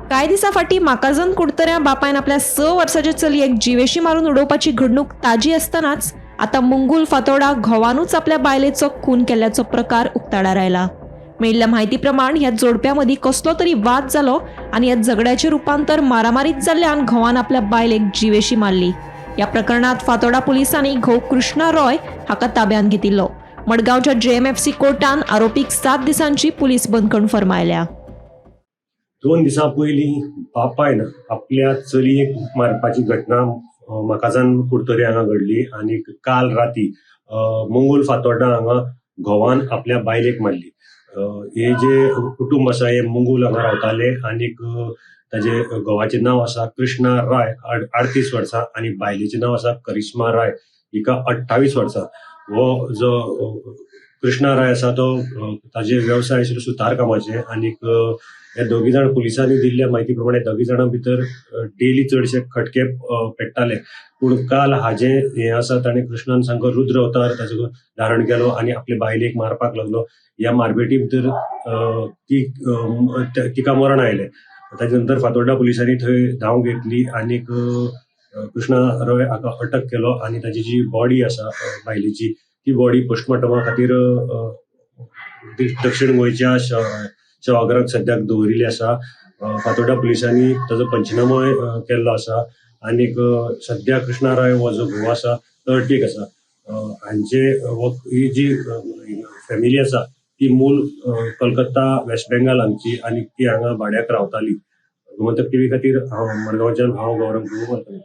कांय दिसा फाटीं माकाजान कुडतऱ्या बापायन आपल्या 6 वर्साचे चलयेक जिवेशी मारून उडोवपाची घडणूक ताजी आसतनाच आतां मुंगूल फातोर्डा घोवानूच आपल्या बायलेचो खून केल्ल्याचो प्रकार उक्ताडार आयला। मेळिल्ल्या म्हायती प्रमाण ह्या जोडप्या मदीं कसलो तरी वाद जालो आनी ह्या झगड्याचें रुपांतर मारामारीत जाल्ल्यान घोवान आपल्या बायलेक जिवेशी मारली। ह्या प्रकरणात फातोर्डा पुलिसांनी घोव कृष्णा रॉय हाका ताब्यात घेतिल्लो। मडगांवच्या JMFC कोर्टान आरोपीक 7 दिसांची पुलीस बंदखण फर्मायल्या। 2 दिसां पयलीं बापायन आपल्या चलयेक मारपाची घटना माकाजान कुडतरे हांगा घडली आनी काल राती मंगोल फातोर्डा हांगा घोवान आपल्या बायलेक मारली। हे जे कुटुंब आसा हे मंगोल हांगा रावताले आनी ताजे घोवाचें नांव आसा कृष्णा राय 38 वर्सां आनी बायलेचें नांव आसा करिश्मा राय हिका 28 वर्सां। हो जो कृष्णा राय आसा तो ताजे व्यवसाय आशिल्लो सुतार कामाचे आनी हे दोगी जाण पुलिसांनी दिल्ल्या म्हायती प्रमाणे दोगी जाणां भितर डेली चडशे खटके पेट्टाले, पूण काल हाजे हे आसा ताणें कृष्णान सामको रुद्र अवतार ताजो धारण केलो आनी आपले बायलेक मारपाक लागलो। ह्या मारपेटी भितर तिका मरण आयलें। ताजे नंतर फातोर्डा पुलिसांनी थंय धांव घेतली आनी कृष्णा रॉय हाका अटक केलो आनी ताजी जी बॉडी आसा बायलेची ती बॉडी पोस्टमॉर्टमा खातीर दक्षिण गोंयच्या शवागाराक सद्याक दवरिल्ली आसा। फातोर्डा पुलिसांनी ताजो पंचनामोय केल्लो आसा आनी सद्या कृष्णा राय हो जो घोव आसा तो अटकेक आसा। हांचे ही जी फॅमिली आसा ती मूळ कलकत्ता वेस्ट बेंगाल हांगची आनी ती हांगा भाड्याक रावताली। गोमंतक टीव्ही खातीर हांव मडगांवच्यान गौरव गुरुमल।